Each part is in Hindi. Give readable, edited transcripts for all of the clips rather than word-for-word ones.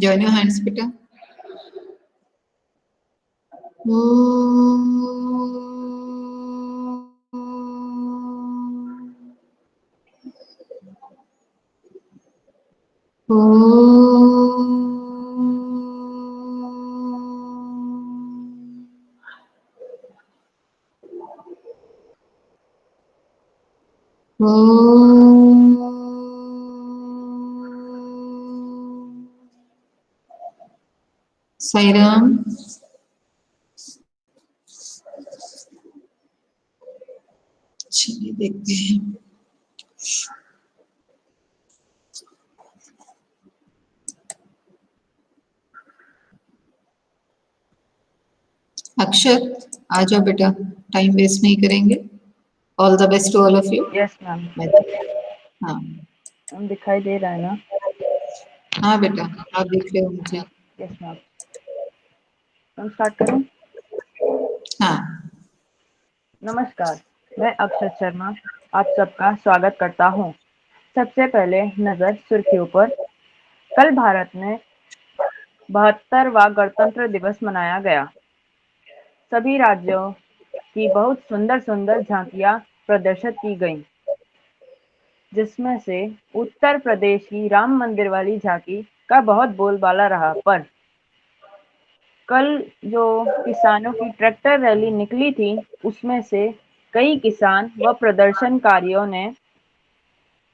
Join your hands, बेटा। साई राम। चलिए देखते हैं। अक्षर आ जाओ बेटा, टाइम वेस्ट नहीं करेंगे। All the best to all of you. Yes ma'am. हाँ मैम दिखाई दे रहा है ना? हाँ बेटा, आप देख रहे हो मुझे। Yes ma'am. मैम स्टार्ट करूं? हाँ। नमस्कार, मैं अक्षर शर्मा आप सबका स्वागत करता हूं। सबसे पहले नजर सुर्खियों पर। कल भारत में 72वां गणतंत्र दिवस मनाया गया। सभी राज्यों की बहुत सुंदर सुंदर झांकियां प्रदर्शित की गईं, जिसमें से उत्तर प्रदेश की राम मंदिर वाली झांकी का बहुत बोलबाला रहा। पर कल जो किसानों की ट्रैक्टर रैली निकली थी, उसमें से कई किसान व प्रदर्शनकारियों ने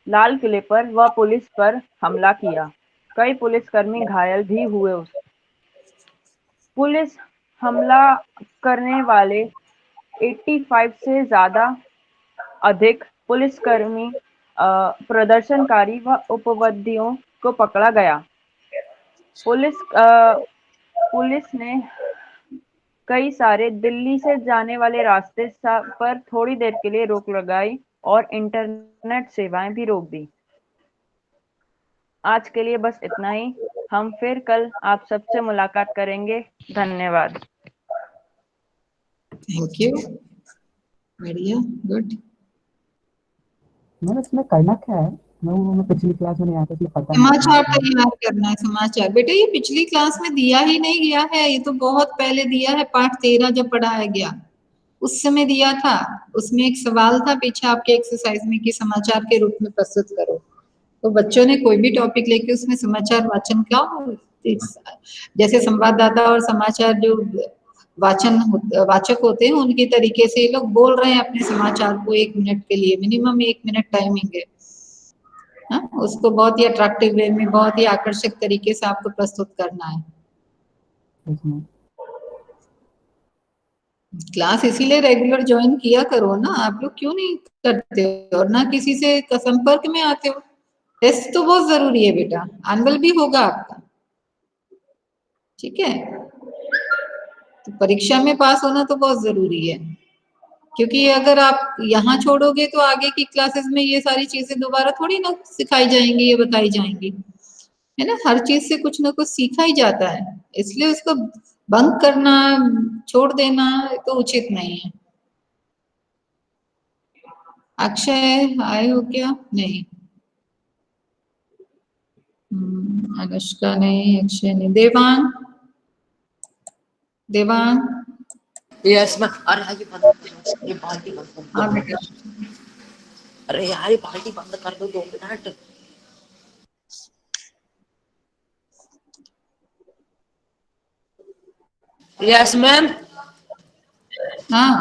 लाल किले पर व पुलिस पर हमला किया। कई पुलिसकर्मी घायल भी हुए। पुलिस हमला करने वाले 85 से ज्यादा अधिक पुलिसकर्मी, प्रदर्शनकारी व उपवादियों को पकड़ा गया। पुलिस ने कई सारे दिल्ली से जाने वाले रास्ते पर थोड़ी देर के लिए रोक लगाई और इंटरनेट सेवाएं भी रोक दी। आज के लिए बस इतना ही। हम फिर कल आप सबसे मुलाकात करेंगे। धन्यवाद। Thank you. बढ़िया, गुड। मैम इसमें करना क्या है? मैं पिछली क्लास में नहीं आया था, इसलिए पता नहीं। समाचार तैयार करना है। समाचार बेटा ये पिछली क्लास में दिया ही नहीं गया है, ये तो बहुत पहले दिया है। पाठ 13 जब पढ़ाया गया उस समय दिया था। उसमें एक सवाल था पीछे आपके एक्सरसाइज में कि समाचार के रूप में प्रस्तुत करो। तो बच्चों ने कोई भी टॉपिक लेके उसमें समाचार वाचन का, जैसे संवाददाता और समाचार जो वाचक होते हैं उनकी तरीके से ये लोग बोल रहे हैं अपने समाचार को। 1 मिनट के लिए, मिनिमम 1 मिनट टाइमिंग है। हाँ, उसको बहुत ही अट्रैक्टिव वे में, बहुत ही आकर्षक तरीके से आपको प्रस्तुत करना है। क्लास इसीलिए रेगुलर ज्वाइन किया करो ना, आप लोग क्यों नहीं करते हो और ना किसी से संपर्क में आते हो। टेस्ट तो बहुत जरूरी है बेटा, एनुअल भी होगा आपका, ठीक है। तो परीक्षा में पास होना तो बहुत जरूरी है, क्योंकि अगर आप यहाँ छोड़ोगे तो आगे की क्लासेस में ये सारी चीजें दोबारा थोड़ी ना सिखाई जाएंगी या बताई जाएंगी, है ना। हर चीज से कुछ ना कुछ सीखा ही जाता है, इसलिए उसको बंक करना, छोड़ देना तो उचित नहीं है। अक्षय आए हो क्या? नहीं। अनुष्का नहीं, अक्षय नहीं। देवांग, देवांग। Yes ma'am. अरे यार ये बाल्टी बंद कर दो। हाँ बेटा। अरे यार ये बाल्टी बंद कर दो 2 मिनट। Yes ma'am. हाँ,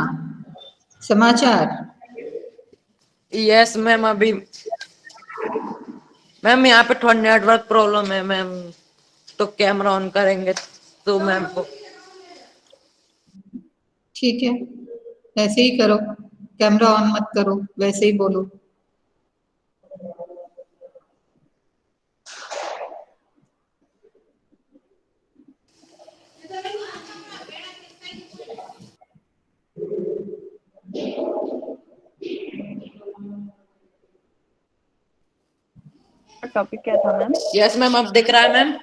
समाचार। Yes ma'am. अभी मैम यहाँ पे थोड़ा नेटवर्क प्रॉब्लम है मैम, तो कैमरा ऑन करेंगे तो मैम को। ठीक है, ऐसे ही करो, कैमरा ऑन मत करो, वैसे ही बोलो। टॉपिक क्या था मैम? यस मैम, अब दिख रहा है मैम?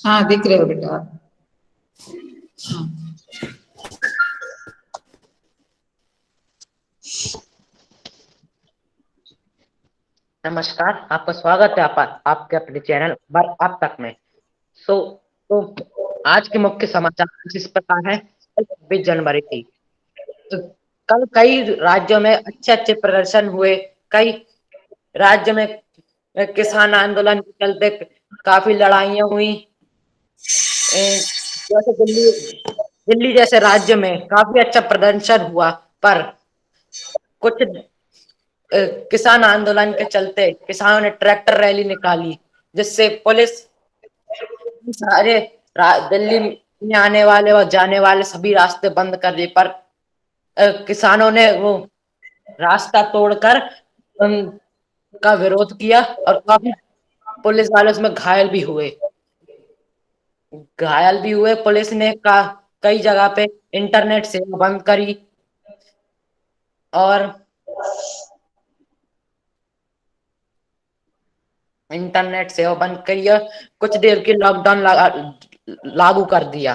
हाँ दिख रहे हो बेटा आप। हाँ। नमस्कार, आपका स्वागत है आपके अपने चैनल बार आप तक में। तो आज के मुख्य समाचार कुछ इस प्रकार है। 26 जनवरी थी, तो कल कई राज्यों में अच्छे अच्छे प्रदर्शन हुए। कई राज्य में किसान आंदोलन के चलते काफी लड़ाइयां हुई। जैसे दिल्ली जैसे राज्य में काफी अच्छा प्रदर्शन हुआ, पर कुछ किसान आंदोलन के चलते किसानों ने ट्रैक्टर रैली निकाली, जिससे पुलिस सारे दिल्ली में आने वाले और जाने वाले सभी रास्ते बंद कर दिए। पर किसानों ने वो रास्ता तोड़कर उनका विरोध किया और काफी पुलिस वाले उसमें घायल भी हुए। पुलिस ने कई जगह पे इंटरनेट सेवा बंद करी और कुछ देर के लॉकडाउन लागू कर दिया।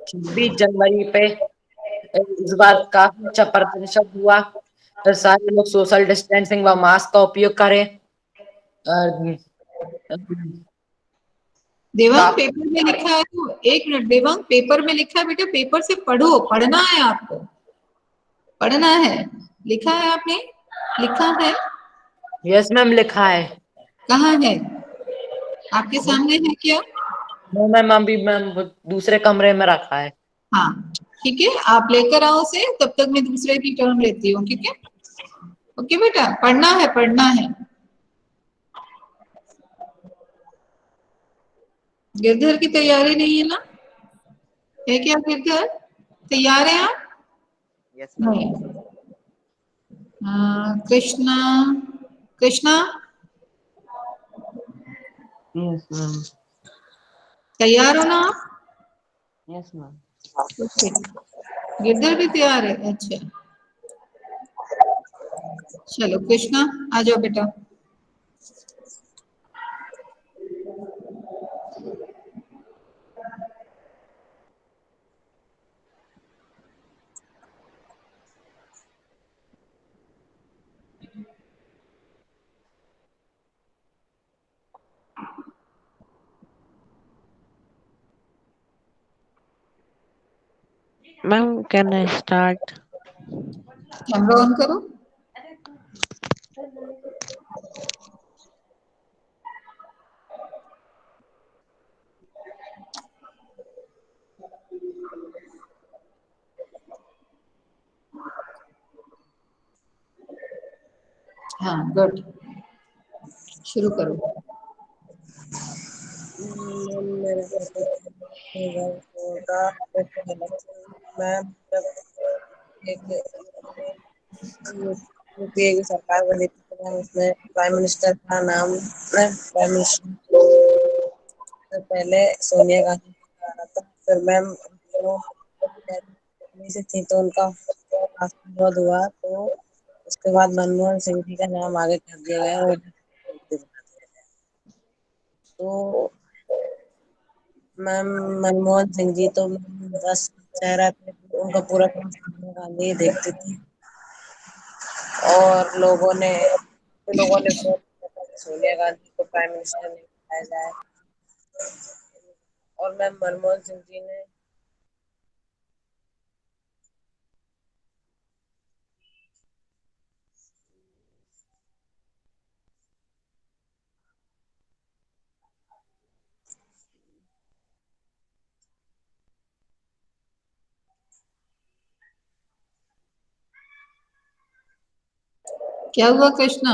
26 जनवरी पे इस बार काफी अच्छा प्रदर्शन हुआ। सारे लोग सोशल डिस्टेंसिंग व मास्क का उपयोग करें। देवांग पेपर में लिखा है, तो एक मिनट देवांग, पेपर में लिखा है बेटा, पेपर से पढ़ो, पढ़ना है आपको, पढ़ना है। लिखा है आपने? लिखा है? यस मैम, लिखा है। कहाँ है? आपके सामने है क्या? मैम अभी मैम दूसरे कमरे में रखा है। हाँ ठीक है, आप लेकर आओ उसे, तब तक मैं दूसरे की टर्न लेती हूँ। ठीक है, ओके बेटा, पढ़ना है, पढ़ना है। गिरधर की तैयारी नहीं है ना? है क्या गिरधर? तैयार है आप? यस नहीं। Krishna, Krishna yes ma'am. तैयार हो ना आप? Yes ma'am. ओके, गिरधर भी तैयार है? अच्छा, चलो कृष्णा आ जाओ बेटा। Ma'am can I start? Camera on करो। हाँ गुड, शुरू करो। यूपीए की सरकार बनी थी, तो मैम उसमें प्राइम मिनिस्टर का नाम, प्राइम मिनिस्टर तो पहले सोनिया गांधी का आ रहा था। फिर मैम वो से थी तो उनका विरोध हुआ, तो उसके बाद मनमोहन सिंह जी का नाम आगे कर दिया गया और तो मैम मनमोहन सिंह जी तो बस चेहरा थे, उनका पूरा काम सोनिया गांधी देखती थी और लोगों ने वोट सोनिया गांधी को प्राइम मिनिस्टर नहीं बनाया जाए। और मैम मनमोहन सिंह जी ने क्या हुआ कृष्णा,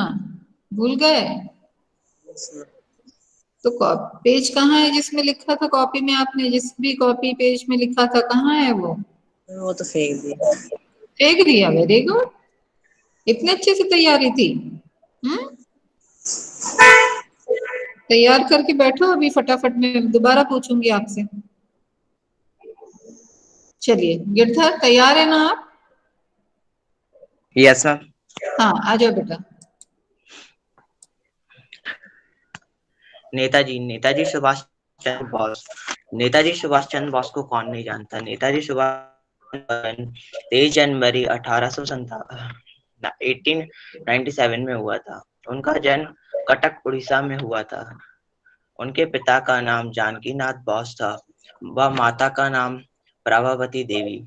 भूल गए? तो पेज कहाँ है जिसमें लिखा था? कॉपी में आपने जिस भी कॉपी पेज में लिखा था, कहाँ है वो? तो फेंक दिया। फेंक दिया? वेरी गुड, इतने अच्छे से तैयारी थी। तैयार करके बैठो, अभी फटाफट मैं दोबारा पूछूंगी आपसे। चलिए गिरधर, तैयार है ना आप? Yes ma'am. हाँ आ जाओ बेटा। नेताजी सुभाष चंद्र बोस। नेताजी सुभाष चंद्र बोस को कौन नहीं जानता? नेताजी सुभाष 23 जनवरी 1897 में हुआ था। उनका जन्म कटक उड़ीसा में हुआ था। उनके पिता का नाम जानकीनाथ बोस था व माता का नाम प्रभावती देवी।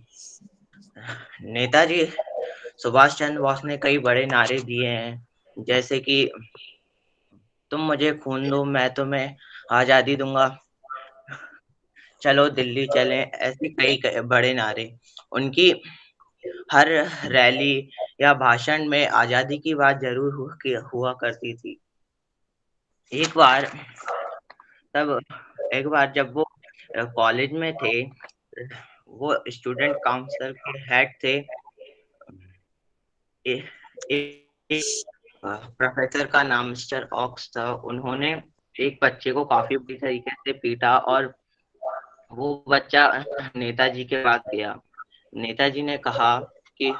नेताजी सुभाष चंद्र बोस ने कई बड़े नारे दिए हैं, जैसे कि तुम मुझे खून दो मैं तुम्हें आजादी दूंगा, चलो दिल्ली चलें, ऐसे कई बड़े नारे। उनकी हर रैली या भाषण में आजादी की बात जरूर हुआ करती थी। एक बार जब वो कॉलेज में थे, वो स्टूडेंट काउंसिल के हेड थे। प्रोफेसर का नाम मिस्टर ऑक्स था। उन्होंने एक बच्चे को काफी बुरी तरीके से पीटा और वो बच्चा नेताजी के पास गया। नेताजी ने कहा कि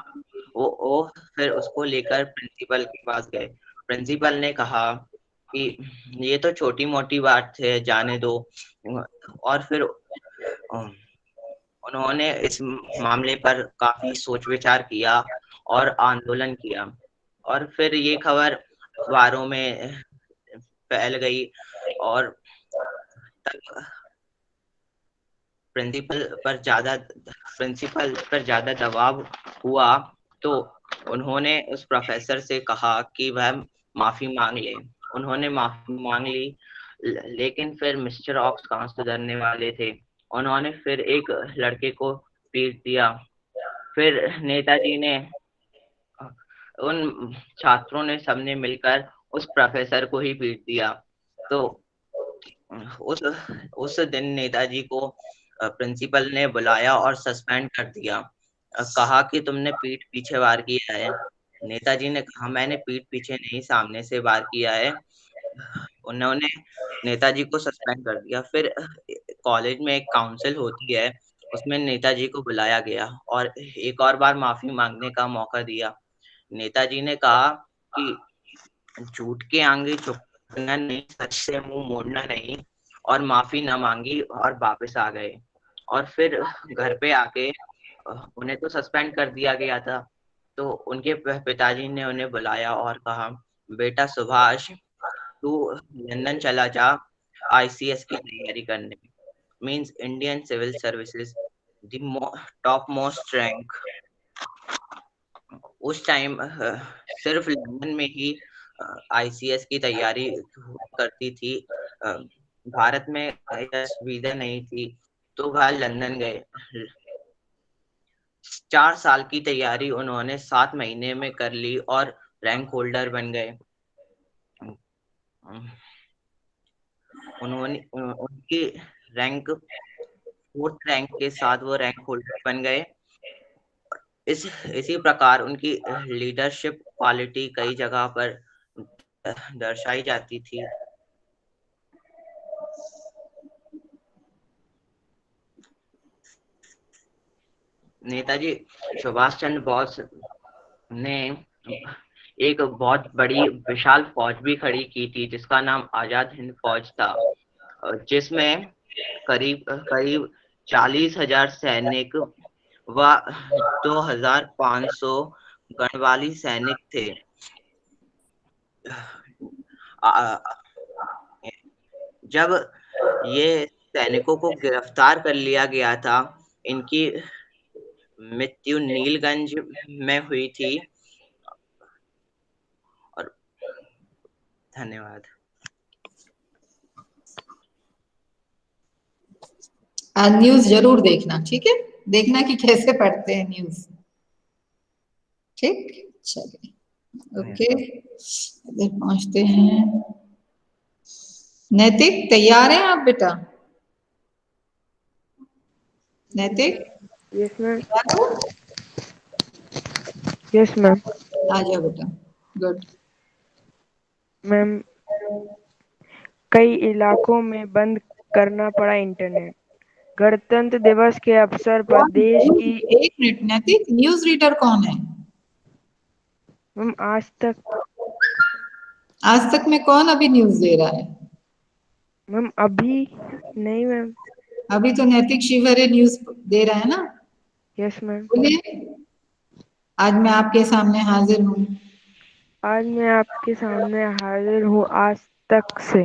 वो फिर उसको लेकर प्रिंसिपल के पास गए। प्रिंसिपल ने कहा कि ये तो छोटी मोटी बात है, जाने दो। और फिर उन्होंने इस मामले पर काफी सोच विचार किया और आंदोलन किया, और फिर ये खबर अखबारों में फैल गई और तब प्रिंसिपल पर ज्यादा दबाव हुआ, तो उन्होंने उस प्रोफेसर से कहा कि वह माफी मांग ले। उन्होंने माफी मांग ली, लेकिन फिर मिस्टर ऑक्स कहाँ सुधरने वाले थे। उन्होंने फिर एक लड़के को पीट दिया। फिर नेताजी ने, उन छात्रों ने सबने मिलकर उस प्रोफेसर को ही पीट दिया। तो उस दिन नेताजी को प्रिंसिपल ने बुलाया और सस्पेंड कर दिया। कहा कि तुमने पीठ पीछे वार किया है। नेताजी ने कहा मैंने पीठ पीछे नहीं, सामने से वार किया है। उन्होंने नेताजी को सस्पेंड कर दिया। फिर कॉलेज में एक काउंसिल होती है, उसमें नेताजी को बुलाया गया और एक और बार माफी मांगने का मौका दिया। नेताजी ने कहा कि झूठ के आगे झुकना नहीं, सच से मुंह मोड़ना नहीं, और माफी न मांगी और वापस आ गए। और फिर घर पे आके उन्हें तो सस्पेंड कर दिया गया था, तो उनके पिताजी ने उन्हें बुलाया और कहा बेटा सुभाष, तू लंदन चला जा ICS की तैयारी करने, means Indian civil services, the top most rank. उस टाइम सिर्फ लंदन में ही ICS की तैयारी करती थी। भारत में सुविधा नहीं थी, तो वह लंदन गए। 4 साल की तैयारी उन्होंने 7 महीने में कर ली और रैंक होल्डर बन गए। उनकी रैंक 4th रैंक के साथ वो रैंक होल्डर बन गए। इसी प्रकार उनकी लीडरशिप क्वालिटी कई जगह पर दर्शाई जाती थी। नेताजी सुभाष चंद्र बोस ने एक बहुत बड़ी विशाल फौज भी खड़ी की थी, जिसका नाम आजाद हिंद फौज था, जिसमें करीब 40,000 सैनिक व 2,500 गढ़वाली सैनिक थे। जब ये सैनिकों को गिरफ्तार कर लिया गया था, इनकी मृत्यु नीलगंज में हुई थी। और धन्यवाद। न्यूज जरूर देखना, ठीक है, देखना कि कैसे पढ़ते हैं न्यूज। ठीक, चलिए, ओके, इधर पहुंचते हैं। नैतिक, तैयार हैं आप बेटा? नैतिक? Yes ma'am. तैयार? Yes ma'am. आ जाओ बेटा, गुड। मैम, कई इलाकों में बंद करना पड़ा इंटरनेट। गणतंत्र दिवस के अवसर पर देश की। एक मिनट नैतिक, न्यूज रीडर कौन है? मैम आज तक। आज तक में कौन अभी न्यूज दे रहा है? मैम अभी नहीं मैम। अभी तो नैतिक शिवहरे न्यूज दे रहा है ना। Yes ma'am. बोलिए। आज मैं आपके सामने हाजिर हूँ। आज मैं आपके सामने हाजिर हूँ आज तक से।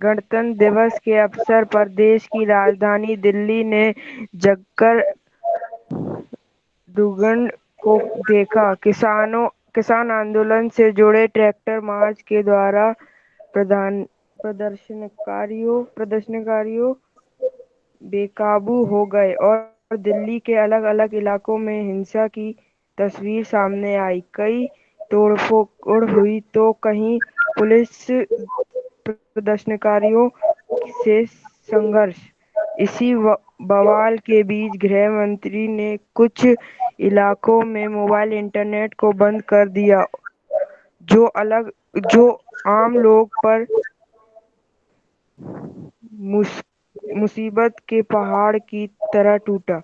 गणतंत्र दिवस के अवसर पर देश की राजधानी दिल्ली ने जगकर दुर्गंध को देखा। किसान आंदोलन से जुड़े ट्रैक्टर मार्च के द्वारा प्रदर्शनकारियों बेकाबू हो गए और दिल्ली के अलग अलग इलाकों में हिंसा की तस्वीर सामने आई। कई तोड़फोड़ हुई तो कहीं पुलिस प्रदर्शनकारियों से संघर्ष। इसी बवाल के बीच गृह मंत्री ने कुछ इलाकों में मोबाइल इंटरनेट को बंद कर दिया, जो आम लोग पर मुसीबत के पहाड़ की तरह टूटा।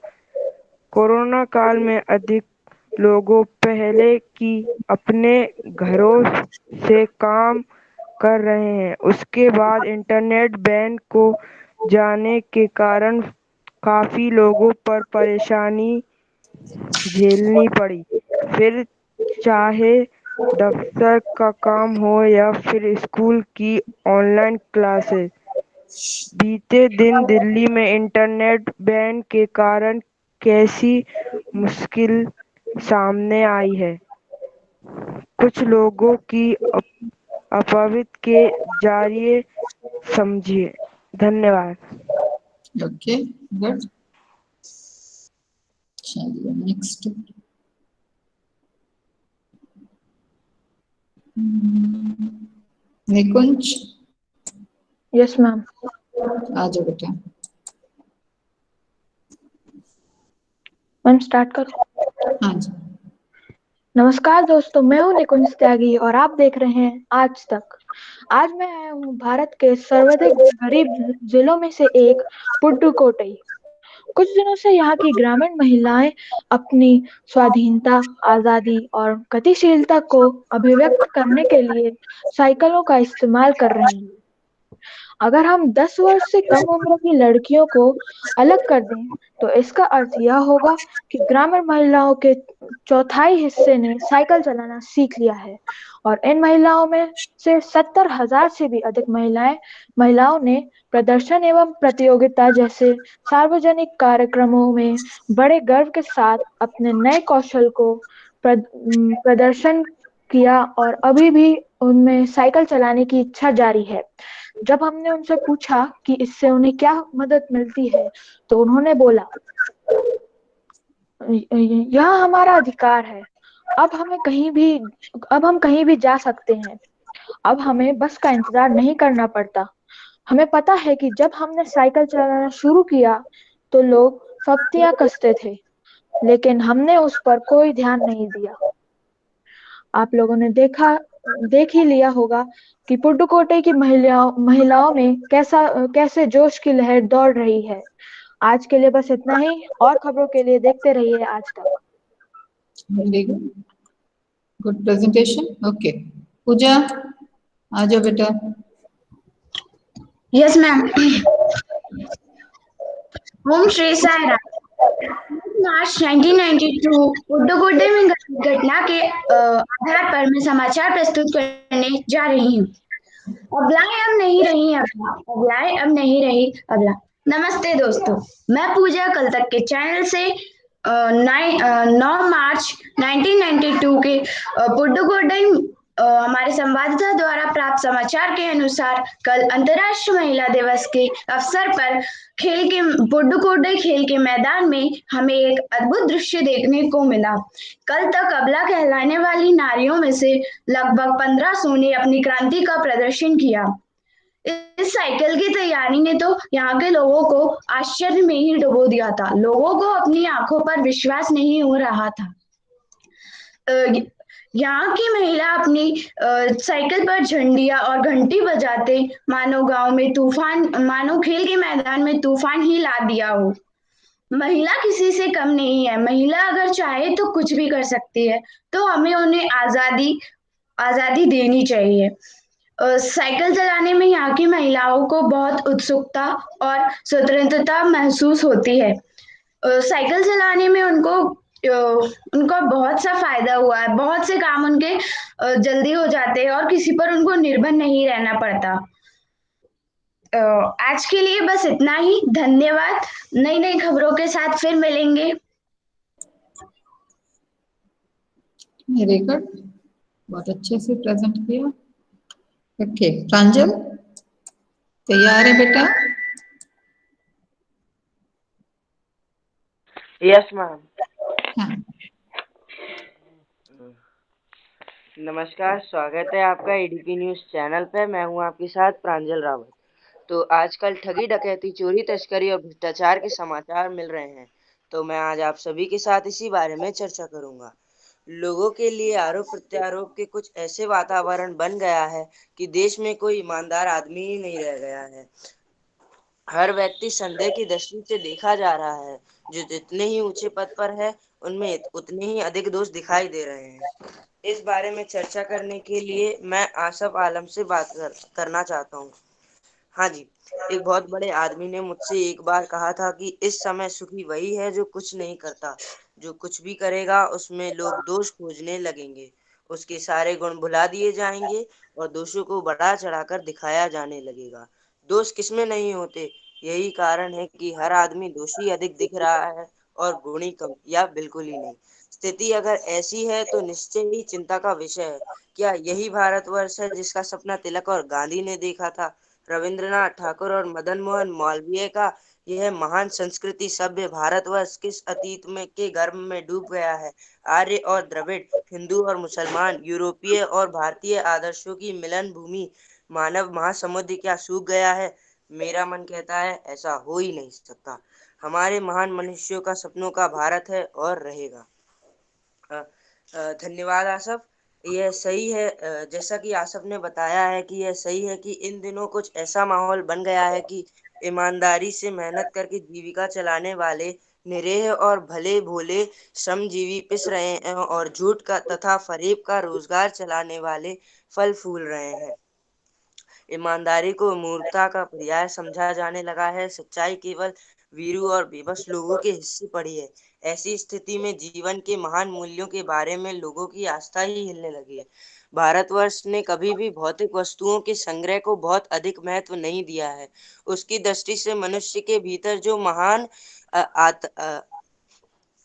कोरोना काल में अधिक लोगों पहले की अपने घरों से काम कर रहे हैं। उसके बाद इंटरनेट बैन हो जाने के कारण काफी लोगों पर परेशानी झेलनी पड़ी। फिर चाहे दफ्तर का काम हो या फिर स्कूल की ऑनलाइन क्लासेस। बीते दिन दिल्ली में इंटरनेट बैन के कारण कैसी मुश्किल सामने आई है, कुछ लोगों की अपवित के जरिए समझिए। धन्यवाद। Okay, good. चलिए नेक्स्ट। निकुंज। Yes ma'am. आ जाओ बेटा। मैम स्टार्ट करो। हाँ जी। नमस्कार दोस्तों, मैं हूँ निकुंज त्यागी और आप देख रहे हैं आज तक। आज मैं आया हूँ भारत के सर्वाधिक गरीब जिलों में से एक पुडुकोट्टई। कुछ दिनों से यहाँ की ग्रामीण महिलाएं अपनी स्वाधीनता, आजादी और गतिशीलता को अभिव्यक्त करने के लिए साइकिलों का इस्तेमाल कर रही हैं। अगर हम 10 वर्ष से कम उम्र की लड़कियों को अलग कर दें तो इसका अर्थ यह होगा कि ग्रामीण महिलाओं के चौथाई हिस्से ने साइकिल चलाना सीख लिया है और इन महिलाओं में से 70,000 से भी अधिक महिलाओं ने प्रदर्शन एवं प्रतियोगिता जैसे सार्वजनिक कार्यक्रमों में बड़े गर्व के साथ अपने नए कौशल को प्रदर्शन किया और अभी भी उनमें साइकिल चलाने की इच्छा जारी है। जब हमने उनसे पूछा कि इससे उन्हें क्या मदद मिलती है तो उन्होंने बोला, यह हमारा अधिकार है। अब हम कहीं भी जा सकते हैं। अब हमें बस का इंतजार नहीं करना पड़ता। हमें पता है कि जब हमने साइकिल चलाना शुरू किया तो लोग फप्तियां कसते थे, लेकिन हमने उस पर कोई ध्यान नहीं दिया। आप लोगों ने देख ही लिया होगा कि पुडुकोट्टई की महिलाओं में कैसे जोश की लहर दौड़ रही है। आज के लिए बस इतना ही, और खबरों के लिए देखते रहिए Aaj Tak. Very good, good presentation. Okay Pooja, आ जाओ बेटा। Yes ma'am. Om Shri Sai Ram. March 1992 Pudukkottai में घटना के आधार पर मैं समाचार प्रस्तुत करने जा रही हूँ। अबलाएं अब नहीं रही अबला, अबलाएं अब नहीं रही अबला। नमस्ते दोस्तों, मैं पूजा कल तक के चैनल से 9 मार्च 1992 के पुडुकोट्टई हमारे संवाददाता द्वारा प्राप्त समाचार के अनुसार कल अंतर्राष्ट्रीय महिला दिवस के अवसर पर पुडुकोट्टई खेल के मैदान में हमें एक अद्भुत दृश्य देखने को मिला। कल तक अबला कहलाने वाली नारियों में से लगभग 1500 ने अपनी क्रांति का प्रदर्शन किया। इस साइकिल की तैयारी ने तो यहाँ के लोगों को आश्चर्य में ही डुबो दिया था। लोगों को अपनी आंखों पर विश्वास नहीं हो रहा था। यहाँ की महिला अपनी साइकिल पर झंडियां और घंटी बजाते मानो खेल के मैदान में तूफान ही ला दिया हो। महिला किसी से कम नहीं है। महिला अगर चाहे तो कुछ भी कर सकती है, तो हमें उन्हें आजादी देनी चाहिए। साइकिल चलाने में यहाँ की महिलाओं को बहुत उत्सुकता और स्वतंत्रता महसूस होती है। साइकिल चलाने में उनको बहुत सा फायदा हुआ है। बहुत से काम उनके जल्दी हो जाते हैं और किसी पर उनको निर्भर नहीं रहना पड़ता। आज के लिए बस इतना ही। धन्यवाद। नई नई खबरों के साथ फिर मिलेंगे। वेरी गुड, बहुत अच्छे से प्रेजेंट किया। ओके प्रांजल, तैयार है बेटा? Yes ma'am. हाँ। नमस्कार, स्वागत है आपका एडीपी न्यूज चैनल पे। मैं हूं आपके साथ प्रांजल रावत। तो आजकल ठगी, डकैती, चोरी, तस्करी और भ्रष्टाचार के समाचार मिल रहे हैं, तो मैं आज आप सभी के साथ इसी बारे में चर्चा करूंगा। लोगों के लिए आरोप प्रत्यारोप के कुछ ऐसे वातावरण बन गया है कि देश में कोई ईमानदार आदमी ही नहीं रह गया है। हर व्यक्ति संदेह की दृष्टि से देखा जा रहा है। जो जितने ही ऊंचे पद पर है, उनमें उतने ही अधिक दोष दिखाई दे रहे हैं। इस बारे में चर्चा करने के लिए मैं आसफ आलम से बात करना चाहता हूँ। हाँ जी, एक बहुत बड़े आदमी ने मुझसे एक बार कहा था कि इस समय सुखी वही है जो कुछ नहीं करता। जो कुछ भी करेगा उसमें लोग दोष खोजने लगेंगे, उसके सारे गुण भुला दिए जाएंगे और दोषों को बढ़ा चढ़ाकर दिखाया जाने लगेगा। दोष किसमें नहीं होते, यही कारण है कि हर आदमी दोषी अधिक दिख रहा है और गुणी कम या बिल्कुल ही नहीं। स्थिति अगर ऐसी है तो निश्चय ही चिंता का विषय है। क्या यही भारतवर्ष है जिसका सपना तिलक और गांधी ने देखा था? रविंद्रनाथ ठाकुर और मदन मोहन मालवीय का यह महान संस्कृति सभ्य भारतवर्ष किस अतीत में के गर्भ में डूब गया है? आर्य और द्रविड़, हिंदू और मुसलमान, यूरोपीय और भारतीय आदर्शों की मिलन भूमि मानव महासमुद्र क्या सूख गया है? मेरा मन कहता है ऐसा हो ही नहीं सकता। हमारे महान मनुष्यों का सपनों का भारत है और रहेगा। धन्यवाद आसफ। यह सही है, जैसा कि आसफ ने बताया है कि यह सही है कि इन दिनों कुछ ऐसा माहौल बन गया है कि ईमानदारी से मेहनत करके जीविका चलाने वाले निरीह और भले भोले श्रमजीवी पिस रहे हैं और झूठ का तथा फरेब का रोजगार चलाने वाले फल फूल रहे हैं। ईमानदारी को मूर्खता का पर्याय समझा जाने लगा है। सच्चाई केवल वीरू और बेबस लोगों के हिस्से पड़ी है। ऐसी स्थिति में जीवन के महान मूल्यों के बारे में लोगों की आस्था ही हिलने लगी है। भारतवर्ष ने कभी भी भौतिक वस्तुओं के संग्रह को बहुत अधिक महत्व नहीं दिया है। उसकी दृष्टि से मनुष्य के भीतर जो महान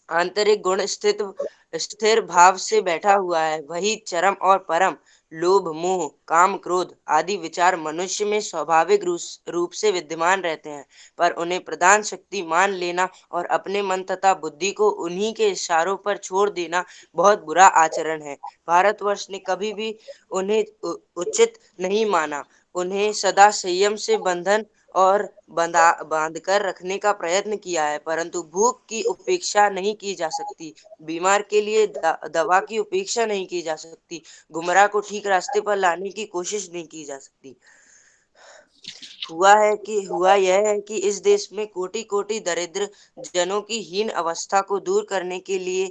आंतरिक गुण स्थिर भाव से बैठा हुआ है, वही चरम और परम। लोभ, मोह, काम, क्रोध आदि विचार मनुष्य में स्वाभाविक रूप से विद्यमान रहते हैं, पर उन्हें प्रधान शक्ति मान लेना और अपने मन तथा बुद्धि को उन्हीं के इशारों पर छोड़ देना बहुत बुरा आचरण है। भारतवर्ष ने कभी भी उन्हें उचित नहीं माना। उन्हें सदा संयम से बंधन और बांध कर रखने का प्रयत्न किया है, परंतु भूख की उपेक्षा नहीं की जा सकती, बीमार के लिए दवा की उपेक्षा नहीं की जा सकती, गुमराह को ठीक रास्ते पर लाने की कोशिश नहीं की जा सकती। हुआ यह है कि इस देश में कोटि कोटि दरिद्र जनों की हीन अवस्था को दूर करने के लिए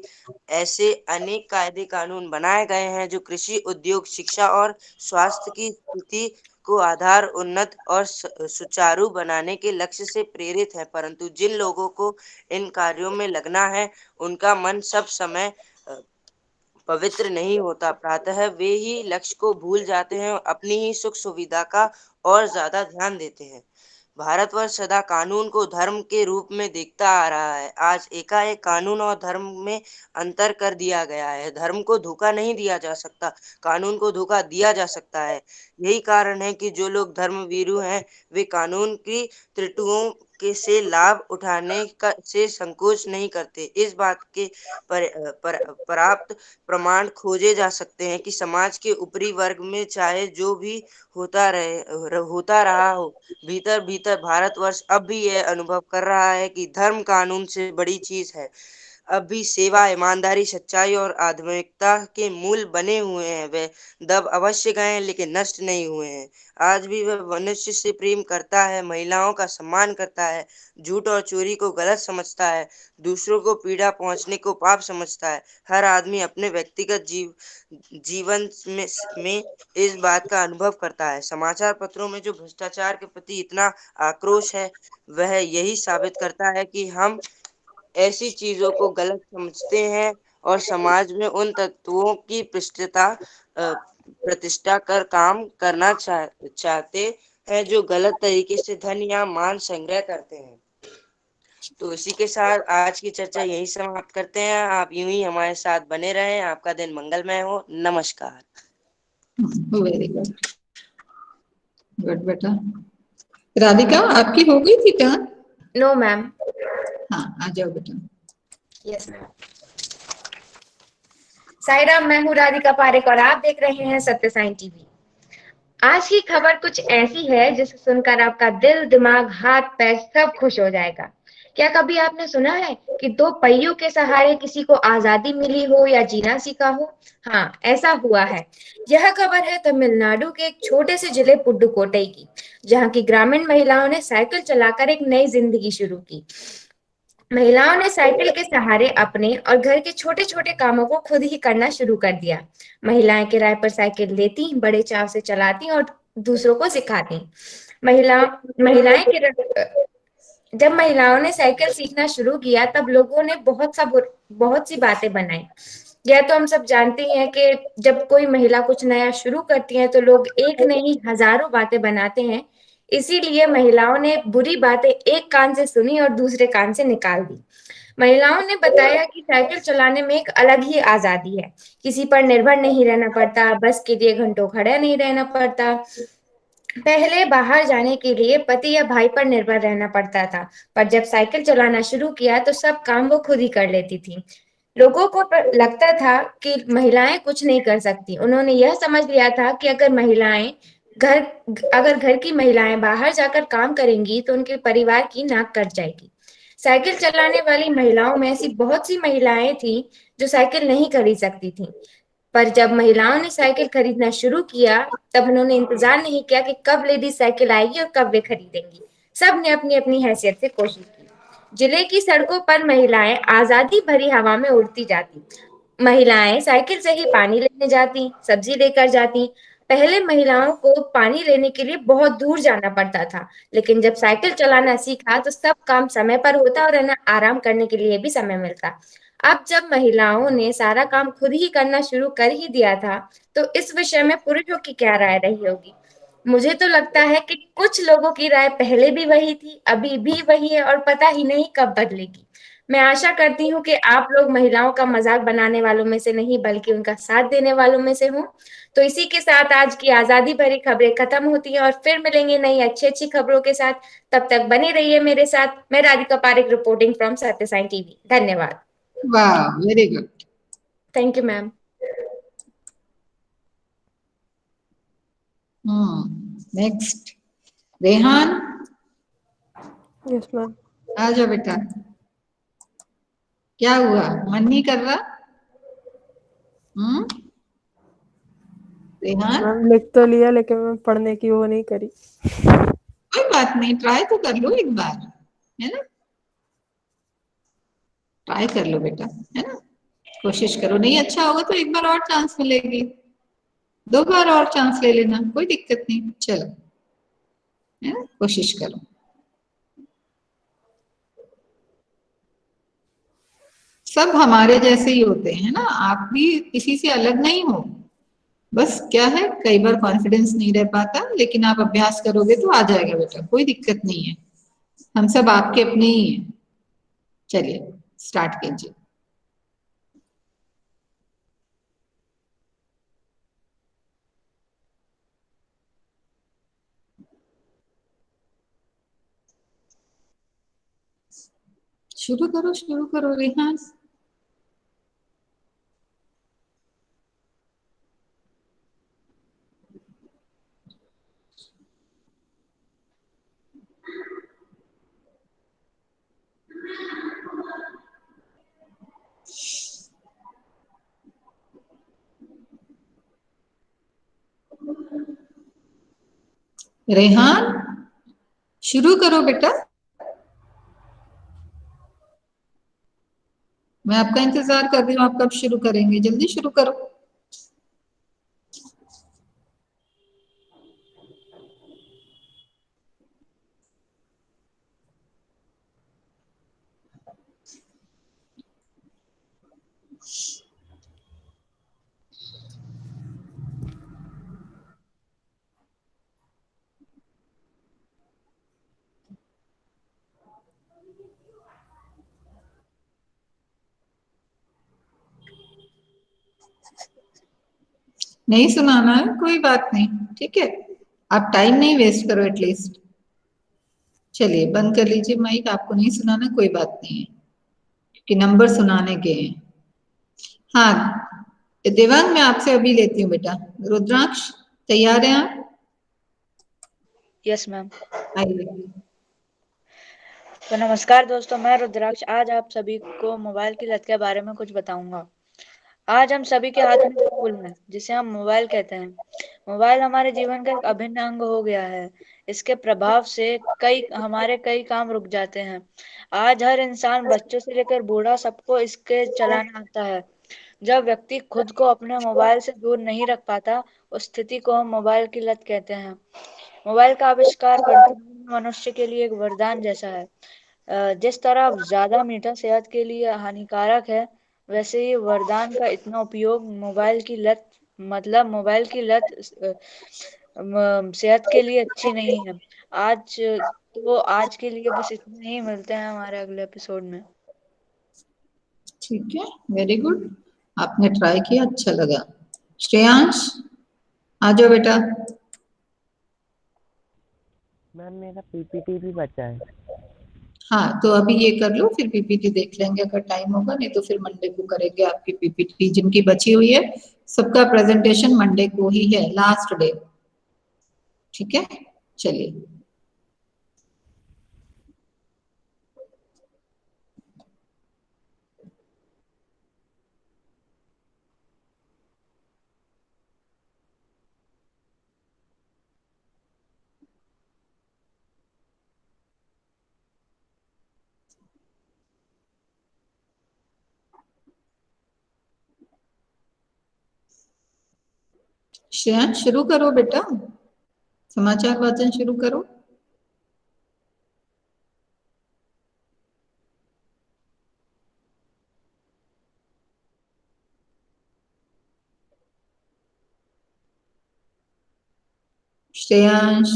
ऐसे अनेक कायदे कानून बनाए गए हैं जो कृषि, उद्योग, शिक्षा और स्वास्थ्य की स्थिति को आधार उन्नत और सुचारू बनाने के लक्ष्य से प्रेरित है, परंतु जिन लोगों को इन कार्यों में लगना है, उनका मन सब समय पवित्र नहीं होता। प्रातः वे ही लक्ष्य को भूल जाते हैं और अपनी ही सुख सुविधा का और ज्यादा ध्यान देते हैं। भारतवर्ष सदा कानून को धर्म के रूप में देखता आ रहा है। आज एकाएक कानून और धर्म में अंतर कर दिया गया है। धर्म को धोखा नहीं दिया जा सकता, कानून को धोखा दिया जा सकता है। यही कारण है कि जो लोग धर्मवीरू हैं, वे कानून की त्रुटियों के से लाभ उठाने का से संकोच नहीं करते। इस बात के पर्याप्त प्रमाण खोजे जा सकते हैं कि समाज के ऊपरी वर्ग में चाहे जो भी होता रहा हो, भीतर भीतर भारतवर्ष अब भी यह अनुभव कर रहा है कि धर्म कानून से बड़ी चीज है। अब भी सेवा, ईमानदारी, सच्चाई और आध्यात्मिकता के मूल बने हुए हैं। वे दब अवश्य गए हैं लेकिन नष्ट नहीं हुए हैं। आज भी वह मनुष्य से प्रेम करता है, महिलाओं का सम्मान करता है, झूठ और चोरी को गलत समझता है, दूसरों को पीड़ा पहुंचने को पाप समझता है। हर आदमी अपने व्यक्तिगत जीवन में इस बात का अनुभव करता है। समाचार पत्रों में जो भ्रष्टाचार के प्रति इतना आक्रोश है, वह यही साबित करता है कि हम ऐसी चीजों को गलत समझते हैं और समाज में उन तत्वों की प्रतिष्ठा कर काम करना चाहते हैं जो गलत तरीके से धन या मान संग्रह करते हैं। तो इसी के साथ आज की चर्चा यही समाप्त करते हैं। आप यूं ही हमारे साथ बने रहें। आपका दिन मंगलमय हो। नमस्कार। वेरी गुड, गुड बेटा। राधिका, आपकी हो गई थी टर्न? No ma'am. हाँ, आ जाओ बेटा। Yes ma'am. साई राम, मैं हूँ राधिका पारेख और आप देख रहे हैं सत्य साई टीवी। आज की खबर कुछ ऐसी है जिसे सुनकर आपका दिल, दिमाग, हाथ पैर सब खुश हो जाएगा। क्या कभी आपने सुना है कि दो पहियों के सहारे किसी को आजादी मिली हो या जीना सीखा हो? हाँ, ऐसा हुआ है। यह खबर है तमिलनाडु के एक छोटे से जिले पुडुकोट्टई की, जहाँ की ग्रामीण महिलाओं ने साइकिल चलाकर एक नई जिंदगी शुरू की। महिलाओं ने साइकिल के सहारे अपने और घर के छोटे छोटे कामों को खुद ही करना शुरू कर दिया। महिलाएं किराए पर साइकिल लेती, बड़े चाव से चलाती और दूसरों को सिखाती। महिला महिलाएं जब महिलाओं ने साइकिल सीखना शुरू किया तब लोगों ने बहुत सी बातें बनाई। यह तो हम सब जानते ही हैं कि जब कोई महिला कुछ नया शुरू करती है तो लोग एक नहीं हजारों बातें बनाते हैं। इसीलिए महिलाओं ने बुरी बातें एक कान से सुनी और दूसरे कान से निकाल दी। महिलाओं ने बताया कि साइकिल चलाने में एक अलग ही आजादी है। किसी पर निर्भर नहीं रहना पड़ता, बस के लिए घंटों खड़ा नहीं रहना पड़ता। पहले बाहर जाने के लिए पति या भाई पर निर्भर रहना पड़ता था, पर जब साइकिल चलाना शुरू किया तो सब काम वो खुद ही कर लेती थी। लोगों को लगता था कि महिलाएं कुछ नहीं कर सकती। उन्होंने यह समझ लिया था कि घर अगर घर की महिलाएं बाहर जाकर काम करेंगी तो उनके परिवार की नाक कट जाएगी। साइकिल चलाने वाली महिलाओं में ऐसी बहुत सी महिलाएं थी जो साइकिल नहीं खरीद सकती थी। पर जब महिलाओं ने साइकिल खरीदना शुरू किया तब उन्होंने इंतजार नहीं किया कि कब लेडीज साइकिल आएगी और कब वे खरीदेंगी। सब ने अपनी अपनी हैसियत से कोशिश की। जिले की सड़कों पर महिलाएं आजादी भरी हवा में उड़ती जाती। महिलाएं साइकिल से ही पानी लेने जाती, सब्जी लेकर जाती। पहले महिलाओं को पानी लेने के लिए बहुत दूर जाना पड़ता था, लेकिन जब साइकिल चलाना सीखा तो सब काम समय पर होता और उन्हें आराम करने के लिए भी समय मिलता। अब जब महिलाओं ने सारा काम खुद ही करना शुरू कर ही दिया था, तो इस विषय में पुरुषों की क्या राय रही होगी? मुझे तो लगता है कि कुछ लोगों की राय पहले भी वही थी, अभी भी वही है और पता ही नहीं कब बदलेगी। मैं आशा करती हूँ कि आप लोग महिलाओं का मजाक बनाने वालों में से नहीं बल्कि उनका साथ देने वालों में से हों। तो इसी के साथ आज की आजादी भरी खबरें खत्म होती हैं और फिर मिलेंगे नई अच्छी अच्छी खबरों के साथ। तब तक बने रहिए मेरे साथ। मैं राधिका पारेख, रिपोर्टिंग फ्रॉम सत्य साई टीवी। धन्यवाद। वाह, very good. Thank you ma'am. Next Rehan. Yes ma'am. आ जाओ बेटा। क्या हुआ, मन नहीं कर रहा? रेहान, मैम लिख तो लिया लेकिन मैं पढ़ने की वो नहीं करी। कोई बात नहीं, ट्राई तो कर लो एक बार, है ना? ट्राई कर लो बेटा, है ना? कोशिश करो, नहीं अच्छा होगा तो एक बार और चांस मिलेगी, 2 बार और चांस ले लेना, कोई दिक्कत नहीं। चलो, है ना, कोशिश करो। सब हमारे जैसे ही होते हैं ना, आप भी किसी से अलग नहीं हो। बस क्या है, कई बार कॉन्फिडेंस नहीं रह पाता, लेकिन आप अभ्यास करोगे तो आ जाएगा बेटा, कोई दिक्कत नहीं है। हम सब आपके अपने ही हैं। चलिए स्टार्ट कीजिए। शुरू करो रेहान। रेहान, शुरू करो बेटा, मैं आपका इंतजार कर रही हूँ, आप कब शुरू करेंगे, जल्दी शुरू करो। नहीं सुनाना है, कोई बात नहीं, ठीक है। आप टाइम नहीं वेस्ट करो एटलीस्ट। चलिए बंद कर लीजिए माइक, आपको नहीं सुनाना, कोई बात नहीं है, क्योंकि नंबर सुनाने के हैं। हाँ देवांग, मैं आपसे अभी लेती हूँ बेटा। रुद्राक्ष तैयार हैं आप? Yes ma'am. आइए। तो नमस्कार दोस्तों, मैं रुद्राक्ष आज आप सभी को मोबाइल की लत के बारे में कुछ बताऊंगा। आज हम सभी के हाथ में फोन है जिसे हम मोबाइल कहते हैं। मोबाइल हमारे जीवन का एक अभिन्न अंग हो गया है। इसके प्रभाव से हमारे कई काम रुक जाते हैं। आज हर इंसान, बच्चों से लेकर बूढ़ा, सबको इसके चलाना आता है। जब व्यक्ति खुद को अपने मोबाइल से दूर नहीं रख पाता, उस स्थिति को हम मोबाइल की लत कहते हैं। मोबाइल का आविष्कार वर्तमान मनुष्य के लिए एक वरदान जैसा है। जिस तरह ज्यादा मीठा सेहत के लिए हानिकारक है, वैसे ही वरदान का इतना उपयोग मोबाइल की लत सेहत के लिए अच्छी नहीं है। आज के लिए बस इतना ही, मिलते हैं हमारे अगले एपिसोड में। ठीक है, वेरी गुड, आपने ट्राई किया, अच्छा लगा। श्रेयांश आ जाओ बेटा। मैम मेरा पीपीटी भी बचा है। हाँ तो अभी ये कर लो, फिर पीपीटी देख लेंगे अगर टाइम होगा, नहीं तो फिर मंडे को करेंगे आपकी पीपीटी जिनकी बची हुई है। सबका प्रेजेंटेशन मंडे को ही है, लास्ट डे, ठीक है। चलिए श्रेयांश शुरू करो बेटा, समाचार वाचन शुरू करो। श्रेयांश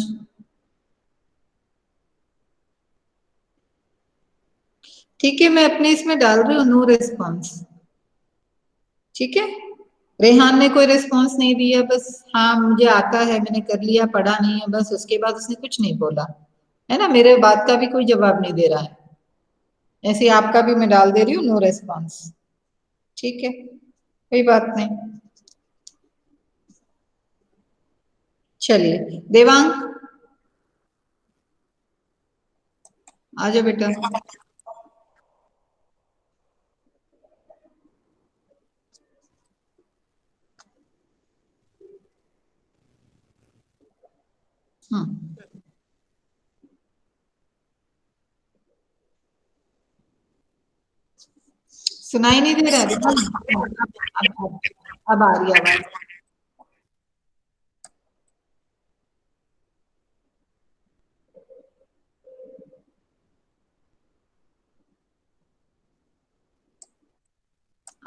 ठीक है, मैं अपने इसमें डाल रही हूँ नो रिस्पॉन्स, ठीक है। रेहान ने कोई रिस्पॉन्स नहीं दिया, बस हाँ मुझे आता है, मैंने कर लिया, पढ़ा नहीं है, बस उसके बाद उसने कुछ नहीं बोला, है ना। मेरे बात का भी कोई जवाब नहीं दे रहा है। ऐसे ही आपका भी मैं डाल दे रही हूँ नो रिस्पॉन्स, ठीक है, कोई बात नहीं। चलिए देवांग आ जाओ बेटा। सुनाई नहीं दे रहा है? अब आ रही आवाज।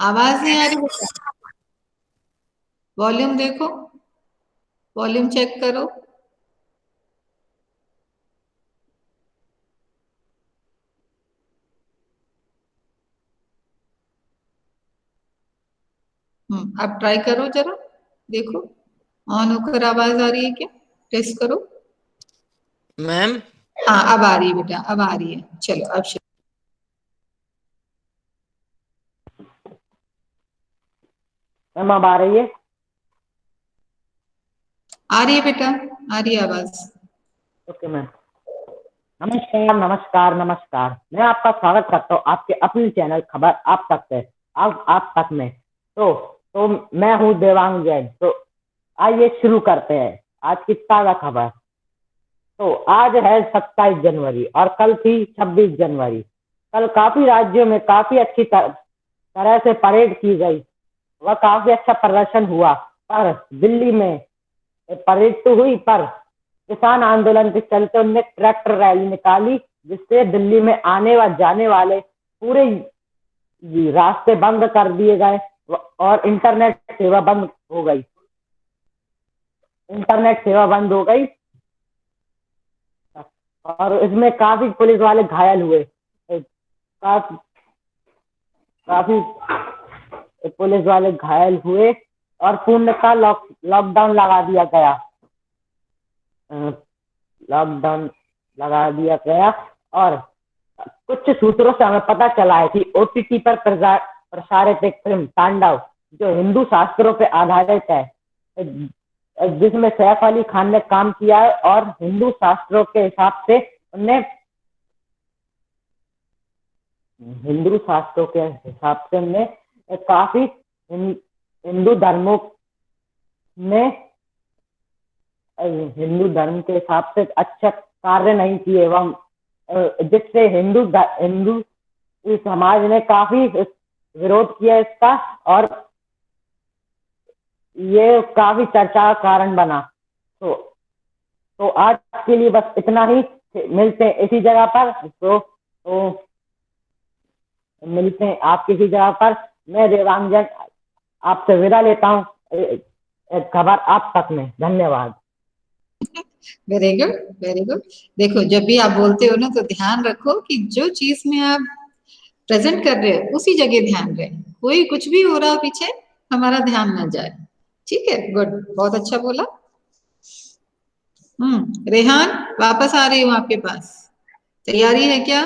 आवाज नहीं आ रही बेटा, वॉल्यूम देखो, वॉल्यूम चेक करो। अब ट्राई करो जरा, देखो ऑन होकर आवाज आ रही है क्या, टेस्ट करो। मैम हाँ अब आ रही है बेटा, अब आ रही है, चलो अब मैम अब आ रही है? आ रही है बेटा, आ रही है आवाज। Okay ma'am. नमस्कार नमस्कार नमस्कार, मैं आपका स्वागत करता हूँ आपके अपने चैनल खबर आप तक से, आप तक में। तो मैं हूँ देवांग जैन। तो आइए शुरू करते हैं आज की ताजा खबर। तो आज है 27 जनवरी और कल थी 26 जनवरी। कल काफी राज्यों में काफी अच्छी तरह से परेड की गई, वह काफी अच्छा प्रदर्शन हुआ। पर दिल्ली में परेड तो हुई, पर किसान आंदोलन के चलते उन्होंने ट्रैक्टर रैली निकाली, जिससे दिल्ली में आने व जाने वाले पूरे रास्ते बंद कर दिए गए और इंटरनेट सेवा बंद हो गई। और इसमें काफी पुलिस वाले घायल हुए। काफी पुलिस वाले घायल हुए और पूर्णतः लॉकडाउन लगा दिया गया। और कुछ सूत्रों से हमें पता चला है कि OTT पर प्रसारित एक फिल्म तांडव, जो हिंदू शास्त्रों पर आधारित है, जिसमें सैफ अली खान ने काम किया है और हिंदू शास्त्रों के हिसाब से उन्हें काफी हिंदू धर्म के हिसाब से अच्छा कार्य नहीं किए, एवं जिससे हिंदू समाज ने काफी विरोध किया इसका, और ये काफी चर्चा का कारण बना। तो आज के लिए बस इतना ही। मिलते हैं इसी जगह पर। तो मिलते हैं आप किसी जगह पर। मैं देवांगन आपसे विदा लेता हूँ। खबर आप तक में। धन्यवाद। Very good, very good. देखो, जब भी आप बोलते हो ना, तो ध्यान रखो कि जो चीज में आप प्रेजेंट कर रहे हो उसी जगह ध्यान रहे। कोई कुछ भी हो रहा हो पीछे, हमारा ध्यान ना जाए। ठीक है, गुड, बहुत अच्छा बोला। रेहान, वापस आ रही हूँ आपके पास। तैयारी है क्या?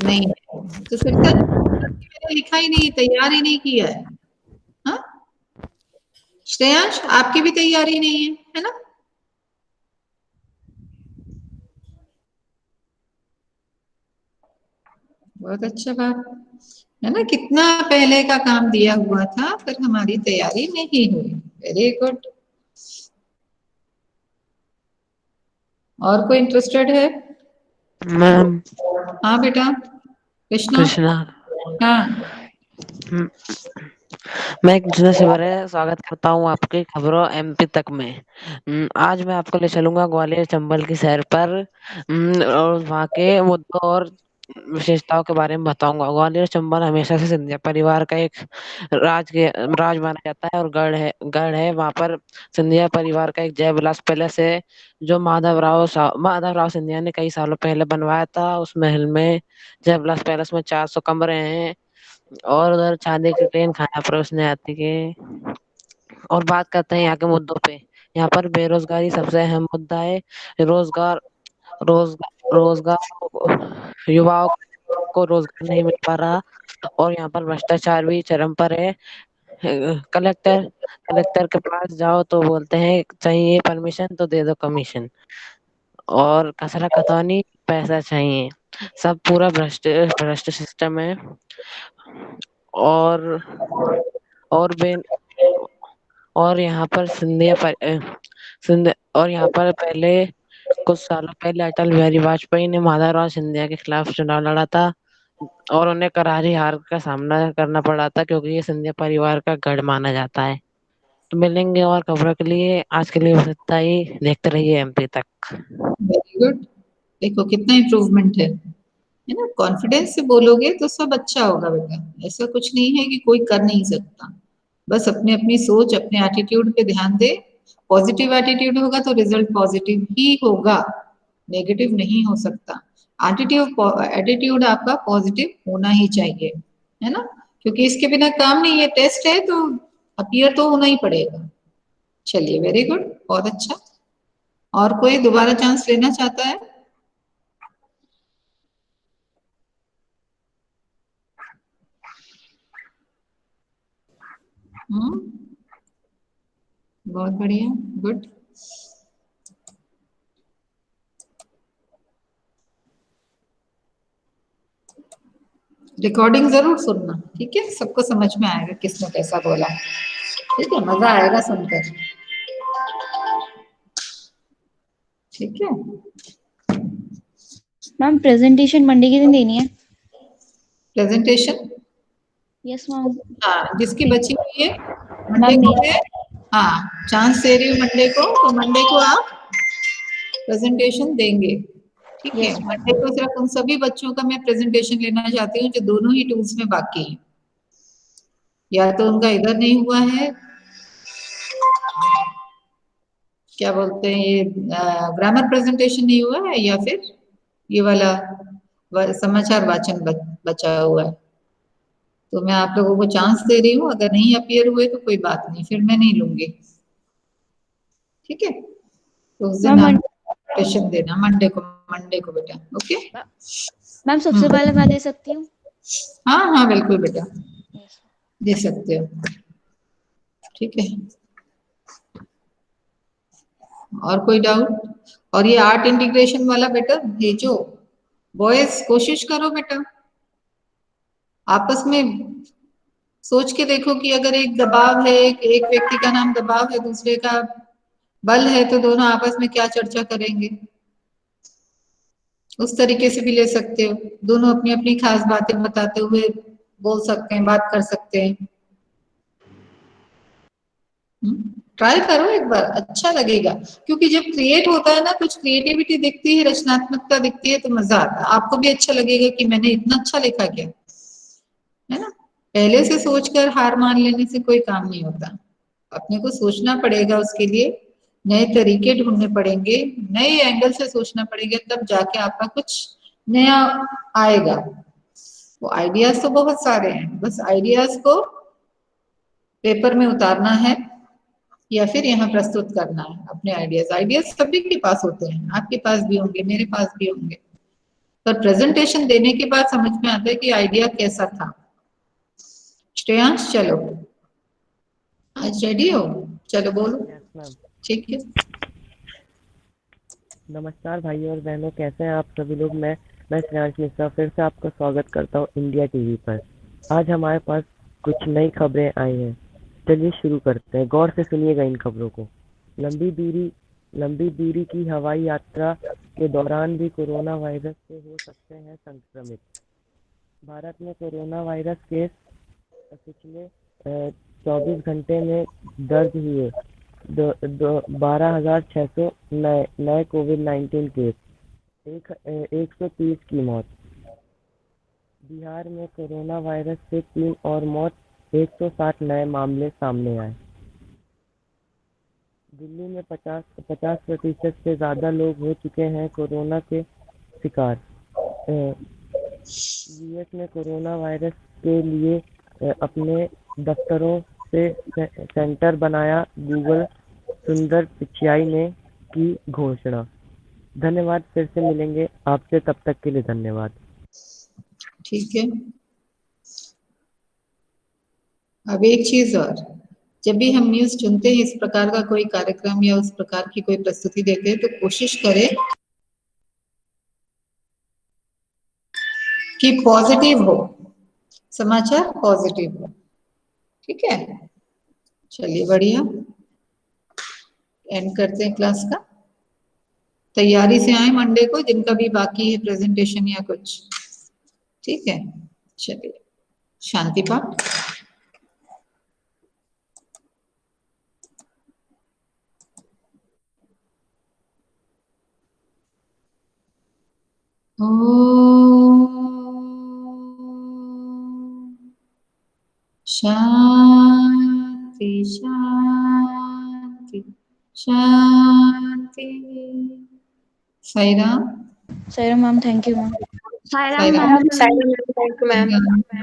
नहीं, तो फिर मैंने लिखा ही नहीं, तैयार ही नहीं किया है। हाँ, श्रेयांश, आपकी भी तैयारी नहीं है ना? बहुत अच्छा बात है ना। कितना पहले का काम दिया हुआ था, पर हमारी तैयारी नहीं हुई। Very good. और कोई इंटरेस्टेड है? मैम। हाँ बेटा, कृष्णा। हाँ, मैं एक दूसरे से बड़े स्वागत करता हूँ आपकी खबरों MP तक में। आज मैं आपको ले चलूंगा ग्वालियर चंबल की सैर पर, और वहाँ के मुद्दों और विशेषताओं के बारे में बताऊंगा। ग्वालियर चंबल हमेशा से सिंधिया परिवार का एक राज माना जाता है और गढ़ है। वहाँ पर सिंधिया परिवार का एक जय विलास पैलेस है, जो माधवराव सिंधिया ने कई सालों पहले बनवाया था। उस महल में, जय विलास पैलेस में 400 कमरे हैं, और उधर चांदी की ट्रेन खाना परोसने आती है। और बात करते हैं यहाँ के मुद्दों पे। यहाँ पर बेरोजगारी सबसे अहम मुद्दा है। रोजगार युवाओं को रोजगार नहीं मिल पा रहा, और यहाँ पर भ्रष्टाचार भी चरम पर है। कलेक्टर के पास जाओ तो बोलते हैं चाहिए परमिशन तो दे दो कमीशन, और कचरा खतौनी पैसा चाहिए। सब पूरा भ्रष्ट सिस्टम है। और यहाँ पर पहले कुछ सालों पहले अटल बिहारी वाजपेयी ने माधवराव सिंधिया के खिलाफ चुनाव लड़ा था, और उन्हें करारी हार का सामना करना पड़ा था, क्योंकि ये सिंधिया परिवार का गढ़ माना जाता है। तो मिलेंगे और खबरों के लिए। आज के लिए बस इतना ही। देखते रहिए MP तक। Very good. देखो कितना इम्प्रूवमेंट है ना। कॉन्फिडेंस से बोलोगे तो सब अच्छा होगा बेटा। ऐसा कुछ नहीं है कि कोई कर नहीं सकता। बस अपने अपनी सोच, अपने एटीट्यूड पे ध्यान दे। पॉजिटिव एटीट्यूड होगा तो रिजल्ट पॉजिटिव ही होगा, नेगेटिव नहीं हो सकता। एटीट्यूड आपका पॉजिटिव होना ही चाहिए, है ना, क्योंकि इसके बिना काम नहीं है। टेस्ट है तो अपीयर तो होना ही पड़ेगा। चलिए, वेरी गुड, बहुत अच्छा। और कोई दोबारा चांस लेना चाहता है? बहुत बढ़िया, गुड। रिकॉर्डिंग जरूर सुनना, ठीक है? सबको समझ में आएगा किसने कैसा बोला। ठीक है, मजा आएगा सुनकर। ठीक है मैम, प्रेजेंटेशन मंडे के दिन देनी है। प्रेजेंटेशन? Yes ma'am. हाँ, जिसकी बची हुई है मंडे को है। हाँ, चांस दे रही हूँ मंडे को, तो मंडे को आप प्रेजेंटेशन देंगे। ठीक है। मंडे को सिर्फ उन सभी बच्चों का मैं प्रेजेंटेशन लेना चाहती हूँ जो दोनों ही टूल्स में बाकी हैं, या तो उनका इधर नहीं हुआ है, क्या बोलते हैं ये ग्रामर प्रेजेंटेशन नहीं हुआ है, या फिर ये वाला समाचार वाचन बचा हुआ है। तो मैं आप लोगों को चांस दे रही हूँ, अगर नहीं अपीयर हुए तो कोई बात नहीं, फिर मैं नहीं लूंगी। ठीक है, तो उस दिन आप प्रेजेंटेशन देना मंडे को बेटा। ओके मैम, सबसे पहले मैं दे सकती हूँ? हाँ हाँ बिल्कुल बेटा, दे सकते हो। ठीक है, और कोई डाउट? और ये आर्ट इंटीग्रेशन वाला बेटा भेजो, बॉयज कोशिश करो बेटा, आपस में सोच के देखो कि अगर एक दबाव है, एक व्यक्ति का नाम दबाव है, दूसरे का बल है, तो दोनों आपस में क्या चर्चा करेंगे, उस तरीके से भी ले सकते हो। दोनों अपनी अपनी खास बातें बताते हुए बोल सकते हैं, बात कर सकते हैं। ट्राई करो एक बार, अच्छा लगेगा, क्योंकि जब क्रिएट होता है ना, कुछ क्रिएटिविटी दिखती है, रचनात्मकता दिखती है, तो मजा आता है, आपको भी अच्छा लगेगा कि मैंने इतना अच्छा लिखा क्या, है ना। पहले से सोचकर हार मान लेने से कोई काम नहीं होता, अपने को सोचना पड़ेगा, उसके लिए नए तरीके ढूंढने पड़ेंगे, नए एंगल से सोचना पड़ेगा, तब जाके आपका कुछ नया आएगा। वो आइडियाज तो बहुत सारे हैं, बस आइडियाज को पेपर में उतारना है या फिर यहाँ प्रस्तुत करना है अपने आइडियाज सभी के पास होते हैं, आपके पास भी होंगे, मेरे पास भी होंगे, पर प्रेजेंटेशन देने के बाद समझ में आता है कि आइडिया कैसा था। श्रेयांश चलो, आज रेडी हो? चलो बोलो। ठीक है। नमस्कार भाइयों और बहनों, कैसे हैं आप सभी लोग। मैं श्रेयांश मिश्रा फिर से आपका स्वागत करता हूं इंडिया टीवी पर। आज हमारे पास कुछ नई खबरें आई हैं, चलिए शुरू करते हैं। गौर से सुनिएगा इन खबरों को। लंबी दूरी की हवाई यात्रा के दौरान भी कोरोना वायरस से हो सकते हैं संक्रमित। भारत में कोरोना वायरस केस पिछले 24 घंटे में दर्ज हुए 12,600 नए कोविड-19 केस, 130 की मौत। बिहार में कोरोना वायरस से 3 और मौत, 160 नए मामले सामने आए। दिल्ली में 50% से ज़्यादा लोग हो चुके हैं कोरोना के शिकार। यूएस ने कोरोना वायरस के लिए अपने दफ्तरों से सेंटर बनाया, गूगल सुंदर पिचाई ने की घोषणा। धन्यवाद, फिर से मिलेंगे आपसे, तब तक के लिए धन्यवाद। ठीक है, अब एक चीज और, जब भी हम न्यूज चुनते हैं, इस प्रकार का कोई कार्यक्रम या उस प्रकार की कोई प्रस्तुति देते हैं, तो कोशिश करें कि पॉजिटिव हो, समाचार पॉजिटिव हो। ठीक है, चलिए बढ़िया, एंड करते हैं क्लास का। तैयारी से आए मंडे को, जिनका भी बाकी है प्रेजेंटेशन या कुछ। ठीक है, चलिए शांति पाठ। शांति शांति शांति। Sai Ram. Sai Ram ma'am, thank you ma'am. Sai Ram ma'am, thank you ma'am.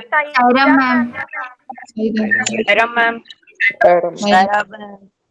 Sai Ram ma'am, ma'am. Sai Ram ma'am.